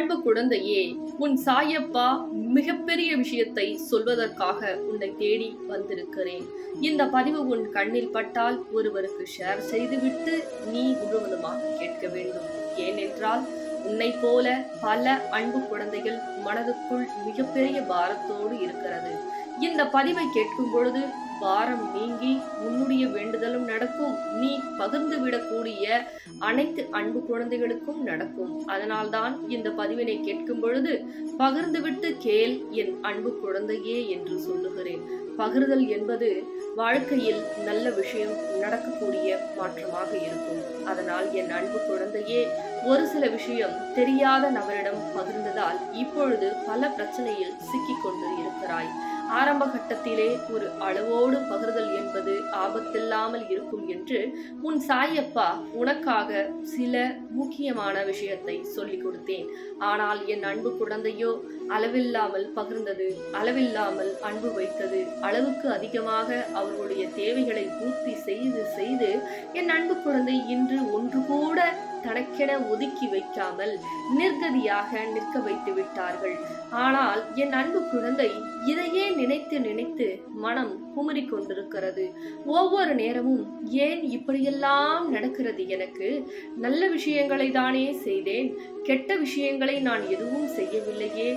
அன்பு குழந்தையே, உன் சாயப்பா மிகப்பெரிய விஷயத்தை சொல்வதற்காக உன்னை தேடி வந்திருக்கிறேன். இந்த பதிவு உன் கண்ணில் பட்டால் ஒருவருக்கு ஷேர் செய்துவிட்டு நீ முழுவதுமாக கேட்க வேண்டும். ஏனென்றால் உன்னை போல பல அன்பு குழந்தைகள் மனதுக்குள் மிகப்பெரிய பாரத்தோடு இருக்கிறது. இந்த பதிவை கேட்கும் பொழுது பாரம் நீங்கி உன்னுடைய வேண்டுதலும் நடக்கும். நீ பகிர்ந்து விடக்கூடிய அனைத்து அன்பு குழந்தைகளுக்கும் நடக்கும். அதனால்தான் இந்த பதிவினை கேட்கும் பொழுது பகிர்ந்துவிட்டு கேள் என் அன்பு குழந்தையே என்று சொல்லுகிறேன். பகிர்தல் என்பது வாழ்க்கையில் நல்ல விஷயம் நடக்கக்கூடிய மாற்றமாக இருக்கும். அதனால் என் அன்பு குழந்தையே, ஒரு சில விஷயம் தெரியாத நபரிடம் பகிர்ந்ததால் இப்பொழுது பல பிரச்சனையில் சிக்கிக் கொண்டு இருக்கிறாய். ஆரம்ப கட்டத்திலே ஒரு அளவோடு பகிர்தல் என்பது ஆபத்தில்லாமல் இருக்கும் என்று உன் சாயப்பா உனக்காக சில முக்கியமான விஷயத்தை சொல்லிக் கொடுத்தேன். ஆனால் என் அன்பு குழந்தையோ அளவில்லாமல் பகிர்ந்தது, அளவில்லாமல் அன்பு வைத்தது, அளவுக்கு அதிகமாக அவர்களுடைய தேவைகளை பூர்த்தி செய்து செய்து என் அன்பு குழந்தை இன்று ஒன்று கூட தனக்கென ஒதுக்கி வைக்காமல் நிர்கதியாக நிற்க வைத்து விட்டார்கள். ஆனால் என் அன்பு குழந்தை இதையே நினைத்து நினைத்து மனம் குமரி கொண்டிருக்கிறது. ஒவ்வொரு நேரமும் ஏன் இப்படியெல்லாம் நடக்கிறது? எனக்கு நல்ல விஷயங்களை தானே செய்தேன், கெட்ட விஷயங்களை நான் எதுவும் செய்யவில்லையே.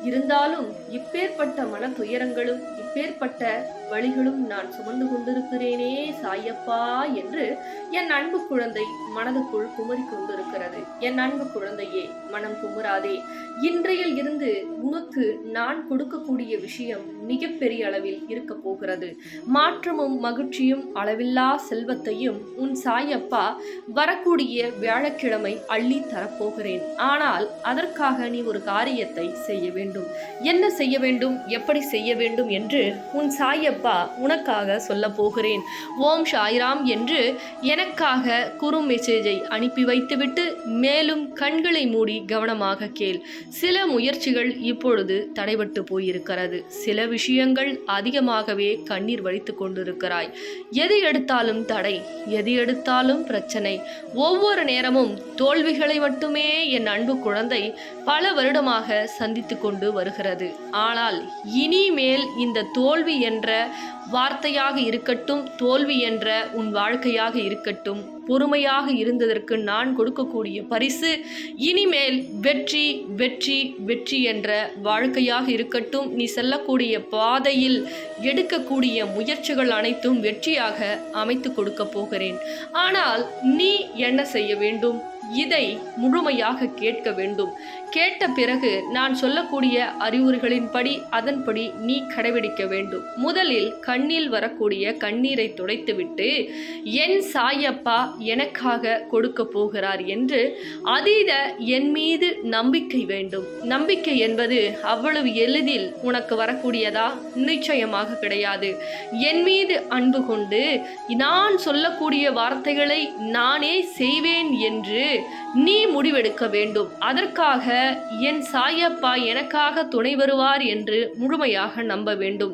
இருந்தாலும் இப்பேற்பட்ட மன துயரங்களும் இப்பேற்பட்ட வழிகளும் நான் சுமந்து கொண்டிருக்கிறேனே சாயப்பா என்று என் அன்பு குழந்தை மனதுக்குள் குமரி கொண்டிருக்கிறது. என் அன்பு குழந்தையே, மனம் குமுறாதே. இன்றையில் இருந்து உனக்கு நான் கொடுக்கக்கூடிய விஷயம் மிகப்பெரிய அளவில் இருக்க போகிறது. மாற்றமும் மகிழ்ச்சியும் அளவில்லா செல்வத்தையும் உன் சாயப்பா வரக்கூடிய வியாழக்கிழமை அள்ளி தரப்போகிறேன். ஆனால் அதற்காக நீ ஒரு காரியத்தை செய்ய வேண்டும். என்ன செய்ய வேண்டும், எப்படி செய்ய வேண்டும் என்று உன் சாயப்பா உனக்காக சொல்ல போகிறேன். ஓம் சாய்ராம் என்று எனக்காக குறு மெசேஜை அனுப்பி வைத்துவிட்டு மேலும் கண்களை மூடி கவனமாக கேள். சில முயற்சிகள் இப்பொழுது தடைபட்டு போயிருக்கிறது. சில விஷயங்கள் அதிகமாகவே கண்ணீர் வடித்து கொண்டிருக்கிறாய். எது எடுத்தாலும் தடை, எது எடுத்தாலும் பிரச்சனை. ஒவ்வொரு நேரமும் தோல்விகளை மட்டுமே என் அன்பு குழந்தை பல வருடமாக சந்தித்து கொண்டு வருகிறது. ஆனால் இனிமேல் இந்த தோல்வி என்ற வார்த்தையாக இருக்கட்டும், தோல்வி என்ற உன் வாழ்க்கையாக இருக்கட்டும், பொறுமையாக இருந்ததற்கு நான் கொடுக்கக்கூடிய பரிசு இனிமேல் வெற்றி வெற்றி வெற்றி என்ற வாழ்க்கையாக இருக்கட்டும். நீ செல்லக்கூடிய பாதையில் எடுக்கக்கூடிய முயற்சிகள் அனைத்தும் வெற்றியாக அமைத்து கொடுக்க போகிறேன். ஆனால் நீ என்ன செய்ய வேண்டும்? இதை முழுமையாக கேட்க வேண்டும். கேட்ட பிறகு நான் சொல்லக்கூடிய அறிவுரைகளின்படி அதன்படி நீ கடைபிடிக்க வேண்டும். முதலில் கண்ணில் வரக்கூடிய கண்ணீரை துடைத்துவிட்டு என் சாயப்பா எனக்காக கொடுக்க போகிறார் என்று அதீத என் மீது நம்பிக்கை வேண்டும். நம்பிக்கை என்பது அவ்வளவு எளிதில் உனக்கு வரக்கூடியதா? நிச்சயமாக கிடையாது. என் மீது அன்பு கொண்டு நான் சொல்லக்கூடிய வார்த்தைகளை நானே செய்வேன் என்று நீ முடிவெடுக்க வேண்டும். அதற்காக என் சாயப்பா எனக்காக துணை வருவார் என்று முழுமையாக நம்ப வேண்டும்.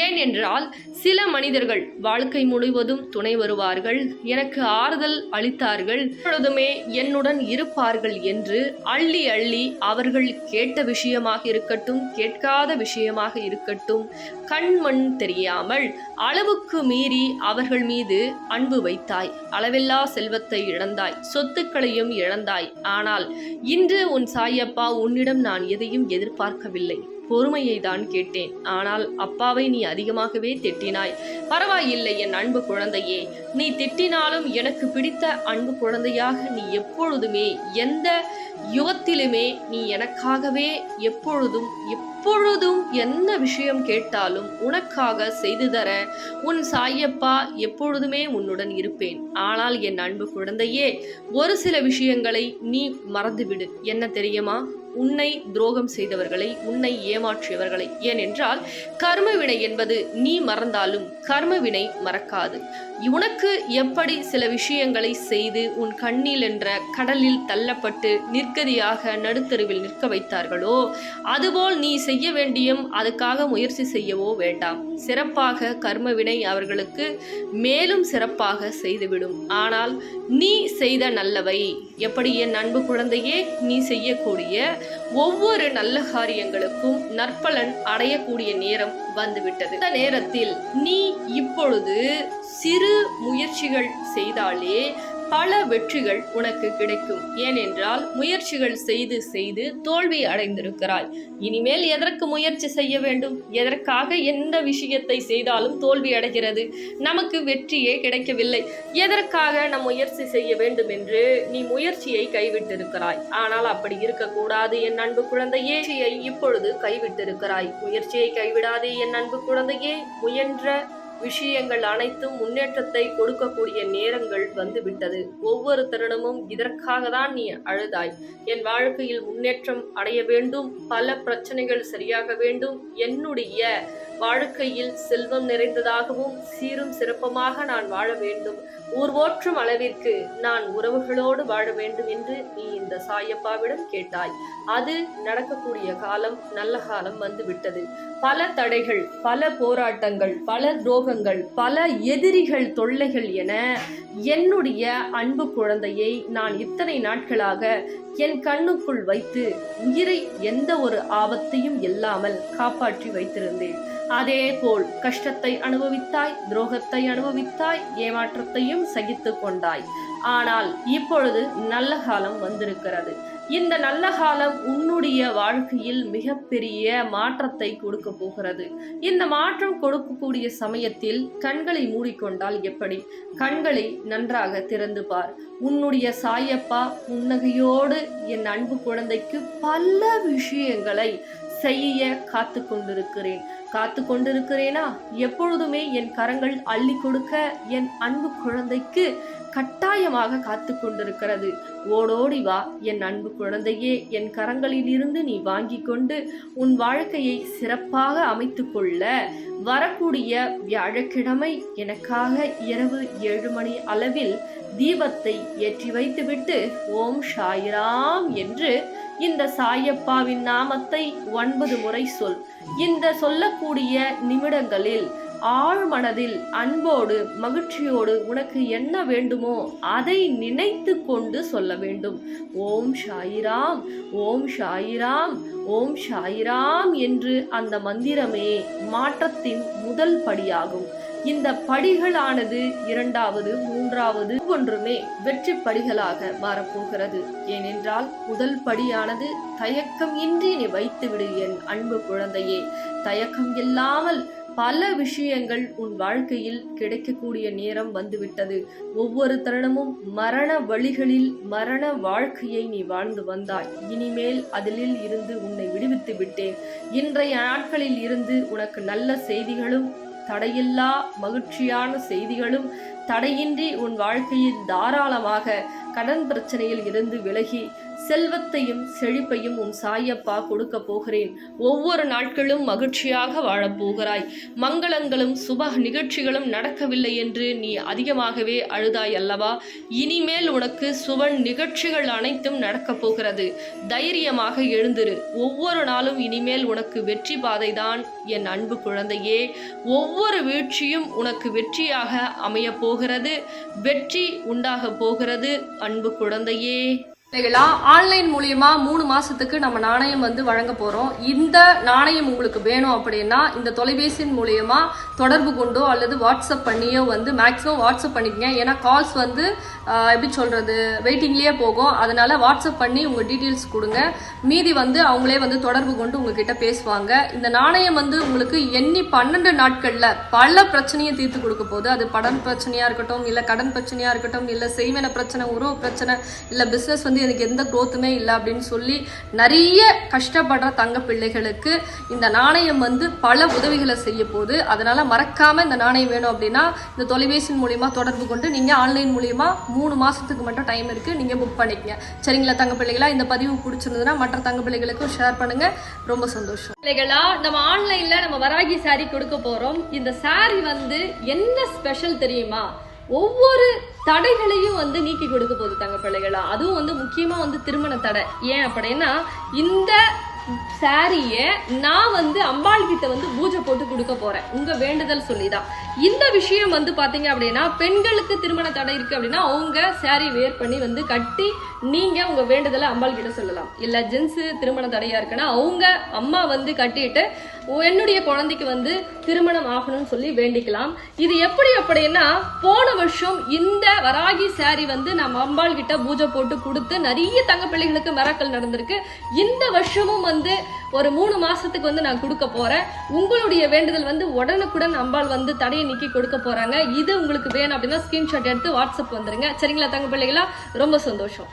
ஏனென்றால் சில மனிதர்கள் வாழ்க்கை முழுவதும் துணை வருவார்கள், எனக்கு ஆறுதல் அளித்தார்கள், எப்பொழுதுமே என்னுடன் இருப்பார்கள் என்று அள்ளி அள்ளி அவர்கள் கேட்ட விஷயமாக இருக்கட்டும், கேட்காத விஷயமாக இருக்கட்டும், கண்மண் தெரியாமல் அளவுக்கு மீறி அவர்கள் மீது அன்பு வைத்தாய். அளவில்லா செல்வத்தை இழந்தாய், சொத்துக்களையும் இழந்தாய். ஆனால் இன்று உன் சாயப்பா உன்னிடம் நான் எதையும் எதிர்பார்க்கவில்லை, பொறுமையை தான் கேட்டேன். ஆனால் அப்பாவை நீ அதிகமாகவே திட்டினாய். பரவாயில்லை என் அன்பு குழந்தையே, நீ திட்டினாலும் எனக்கு பிடித்த அன்பு குழந்தையாக நீ எப்பொழுதுமே எந்த யுகத்திலுமே நீ எனக்காகவே எப்பொழுதும் என்ன விஷயம் கேட்டாலும் உனக்காக செய்து தர உன் சாயப்பா எப்பொழுதுமே உன்னுடன் இருப்பேன். ஆனால் என் அன்பு குழந்தையே, ஒரு சில விஷயங்களை நீ மறந்துவிடு. என்ன தெரியுமா? உன்னை துரோகம் செய்தவர்களை, உன்னை ஏமாற்றியவர்களை. ஏனென்றால் கர்மவினை என்பது நீ மறந்தாலும் கர்மவினை மறக்காது. உனக்கு எப்படி சில விஷயங்களை செய்து உன் கண்ணில் என்ற கடலில் தள்ளப்பட்டு நிர்கதியாக நடுத்தருவில் நிற்க வைத்தார்களோ, அதுபோல் நீ செய்ய வேண்டியும் அதுக்காக முயற்சி செய்யவோ வேண்டாம். சிறப்பாக கர்மவினை அவர்களுக்கு மேலும் சிறப்பாக செய்துவிடும். ஆனால் நீ செய்த நல்லவை எப்படி என் அன்பு குழந்தையே, நீ செய்யக்கூடிய ஒவ்வொரு நல்ல காரியங்களுக்கும் நற்பலன் அடையக்கூடிய நேரம் வந்துவிட்டது. இந்த நேரத்தில் நீ இப்பொழுது சிறு முயற்சிகள் செய்தாலே பல வெற்றிகள் உனக்கு கிடைக்கும். ஏனென்றால் முயற்சிகள் செய்து செய்து தோல்வி அடைந்திருக்கிறாய். இனிமேல் எதற்கு முயற்சி செய்ய வேண்டும்? எதற்காக எந்த விஷயத்தை செய்தாலும் தோல்வி அடைகிறது, நமக்கு வெற்றியே கிடைக்கவில்லை. எதற்காக நம் முயற்சி செய்ய வேண்டும் என்று நீ முயற்சியை கைவிட்டிருக்கிறாய். ஆனால் அப்படி இருக்கக்கூடாது என் அன்பு குழந்தையே. இப்பொழுது கைவிட்டிருக்கிறாய். முயற்சியை கைவிடாதே என் அன்பு குழந்தையே. முயன்ற விஷயங்கள் அனைத்தும் முன்னேற்றத்தை கொடுக்கக்கூடிய நேரங்கள் வந்துவிட்டது. ஒவ்வொரு தருணமும் இதற்காக தான் நீ அழுதாய். என் வாழ்க்கையில் முன்னேற்றம் அடைய வேண்டும், பல பிரச்சனைகள் சரியாக வேண்டும், என்னுடைய வாழ்க்கையில் செல்வம் நிறைந்ததாகவும் சீரும் சிறப்பமாக நான் வாழ வேண்டும், ஊர்வோற்றும் அளவிற்கு நான் உறவுகளோடு வாழ வேண்டும் என்று நீ இந்த சாயப்பாவிடம் கேட்டாய். அது நடக்கக்கூடிய காலம், நல்ல காலம் வந்துவிட்டது. பல தடைகள், பல போராட்டங்கள், பல துரோகங்கள், பல எதிரிகள் தொல்லைகள் என என்னுடைய அன்பு குழந்தையை நான் இத்தனை நாட்களாக என் கண்ணுக்குள் வைத்து உயிரை எந்த ஒரு ஆபத்தையும் இல்லாமல் காப்பாற்றி வைத்திருந்தேன். அதே போல் கஷ்டத்தை அனுபவித்தாய், துரோகத்தை அனுபவித்தாய், ஏமாற்றத்தையும் சகித்து கொண்டாய். ஆனால் இப்பொழுது நல்ல காலம் வந்திருக்கிறது. இந்த நல்ல காலம் உன்னுடைய வாழ்க்கையில் மிகப்பெரிய மாற்றத்தை கொடுக்க போகிறது. இந்த மாற்றம் கொடுக்கக்கூடிய சமயத்தில் கண்களை மூடிக்கொண்டால் எப்படி? கண்களை நன்றாக திறந்து பார். உன்னுடைய சாயப்பா புன்னகையோடு என் அன்பு குழந்தைக்கு பல விஷயங்களை செய்ய காத்து கொண்டிருக்கிறேனா? எப்பொழுதுமே என் கரங்கள் அள்ளி கொடுக்க என் அன்பு குழந்தைக்கு கட்டாயமாக காத்து கொண்டிருக்கிறது. ஓடோடி வா என் அன்பு குழந்தையே. என் கரங்களில் இருந்து நீ வாங்கி கொண்டு உன் வாழ்க்கையை சிறப்பாக அமைத்து கொள்ள வரக்கூடிய வியாழக்கிழமை எனக்காக இரவு 7 மணி அளவில் தீபத்தை ஏற்றி வைத்துவிட்டு ஓம் சாய்ராம் என்று இந்த சாயப்பாவின் நாமத்தை 9 முறை சொல். இந்த சொல்லக்கூடிய நிமிடங்களில் ஆழ்மனதில் அன்போடு மகிழ்ச்சியோடு உனக்கு என்ன வேண்டுமோ அதை நினைத்து கொண்டு சொல்ல வேண்டும். ஓம் சாய்ராம், ஓம் சாய்ராம், ஓம் சாய்ராம் என்று அந்த மந்திரமே மாற்றத்தின் முதல் படியாகும். இந்த படிகளானது 2வது 3வது ஒவ்வொன்றுமே வெற்றி படிகளாக மாறப்போகிறது. ஏனென்றால் முதல் படியானது தயக்கம் இன்றி நீ வைத்துவிடு என் அன்பு குழந்தையே. தயக்கம் இல்லாமல் பல விஷயங்கள் உன் வாழ்க்கையில் கிடைக்கக்கூடிய நேரம் வந்துவிட்டது. ஒவ்வொரு தருணமும் மரண வழிகளில் மரண வாழ்க்கையை நீ வாழ்ந்து வந்தாய். இனிமேல் அதிலில் இருந்து உன்னை விடுவித்து விட்டேன். இன்றைய நாட்களில் இருந்து உனக்கு நல்ல செய்திகளும் தடையில்லா மகிழ்ச்சியான செய்திகளும் தடையின்றி உன் வாழ்க்கையில் தாராளமாக கடன் பிரச்சனையில் இருந்து விலகி செல்வத்தையும் செழிப்பையும் உன் சாயப்பா கொடுக்க போகிறேன். ஒவ்வொரு நாட்களும் மகிழ்ச்சியாக வாழப்போகிறாய். மங்களங்களும் சுப நிகழ்ச்சிகளும் நடக்கவில்லை என்று நீ அதிகமாகவே அழுதாய் அல்லவா? இனிமேல் உனக்கு சுப நிகழ்ச்சிகள் அனைத்தும் நடக்கப் போகிறது. தைரியமாக எழுந்திரு. ஒவ்வொரு நாளும் இனிமேல் உனக்கு வெற்றி பாதைதான் என் அன்பு குழந்தையே. ஒவ்வொரு வீழ்ச்சியும் உனக்கு வெற்றியாக அமைய போகிறது. வெற்றி உண்டாக போகிறது அன்பு குழந்தையே. ஆன்லைன் மூலியமா 3 மாசத்துக்கு நம்ம நாணயம் வழங்க போறோம். இந்த நாணயம் உங்களுக்கு வேணும் அப்படின்னா இந்த தொலைபேசியின் மூலியமா தொடர்பு கொண்டோ அல்லது வாட்ஸ்அப் பண்ணியோ மேக்ஸிமம் வாட்ஸ்அப் பண்ணிக்கங்க. ஏன்னா கால்ஸ் எப்படி சொல்றது வெயிட்டிங்லயே போகும். அதனால வாட்ஸ்அப் பண்ணி உங்க டீட்டெயில்ஸ் கொடுங்க. மீதி அவங்களே தொடர்பு கொண்டு உங்ககிட்ட பேசுவாங்க. இந்த நாணயம் உங்களுக்கு எண்ணி 12 நாட்கள்ல பல பிரச்சனையை தீர்த்து கொடுக்க போகுது. அது படம் பிரச்சனையா இருக்கட்டும், இல்ல கடன் பிரச்சனையா இருக்கட்டும், இல்ல செய்வன பிரச்சனை, உறவு பிரச்சனை, இல்ல பிசினஸ் எனக்கு எந்த growthமே இல்லை அப்படின்னு சொல்லி நிறைய கஷ்டப்படுற தங்க பிள்ளைகளுக்கு இந்த நாணயம் பல உதவிகளை செய்ய போகுது. அதனால மறக்காம இந்த நாணயம் வேணும் அப்படின்னா இந்த தொலைபேசி மூலியமா தொடர்பு கொண்டு நீங்க ஆன்லைன் மூலியமா 3 மாசத்துக்கு மட்டும் டைம் இருக்கு, நீங்க புக் பண்ணிக்கங்க. சரிங்களா தங்க பிள்ளைகளா? இந்த பதிவு பிடிச்சிருந்ததுன்னா மற்ற தங்க பிள்ளைகளுக்கும் ஷேர் பண்ணுங்க. ரொம்ப சந்தோஷம். பிள்ளைகளா, நம்ம ஆன்லைன்ல நம்ம வராகி சாரி கொடுக்க போறோம். இந்த சாரி என்ன ஸ்பெஷல் தெரியுமா? ஒவ்வொரு தடைகளையும் நீக்கி கொடுக்க போகுது தங்க பிள்ளைகளா. அதுவும் முக்கியமா திருமண தடை. ஏன் அப்படின்னா இந்த சாரிய நான் வந்து அம்பாள் கிட்ட வந்து பூஜை போட்டு கொடுக்க போறேன் உங்க வேண்டுதல் சொல்லிதான். இந்த விஷயம் வந்து பாத்தீங்க அப்படின்னா பெண்களுக்கு திருமண தடை இருக்கு அப்படின்னா அவங்க சாரி வேர் பண்ணி வந்து கட்டி நீங்க உங்க வேண்டுதலை அம்பாள் கிட்ட சொல்லலாம். இல்ல ஜென்ஸ் திருமண தடையா இருக்குன்னா அவங்க அம்மா வந்து கட்டிட்டு என்னுடைய குழந்தைக்கு வந்து திருமணம் ஆகணும்னு சொல்லி வேண்டிக்கலாம். இது எப்படி அப்படின்னா போன வருஷம் இந்த வராகி சாரி வந்து நம்ம அம்பாள் கிட்ட பூஜை போட்டு கொடுத்து நிறைய தங்க பிள்ளைகளுக்கு மிராக்கல் நடந்திருக்கு. இந்த வருஷமும் வந்து ஒரு 3 மாசத்துக்கு வந்து நான் கொடுக்க போறேன். உங்களுடைய வேண்டுதல் வந்து உடனுக்குடன் அம்பாள் வந்து தடையை நீக்கி கொடுக்க போறாங்க. இது உங்களுக்கு வேணும் அப்படின்னா ஸ்கிரீன்ஷாட் எடுத்து வாட்ஸ்அப் வந்துருங்க. சரிங்களா தங்க பிள்ளைகளா? ரொம்ப சந்தோஷம்.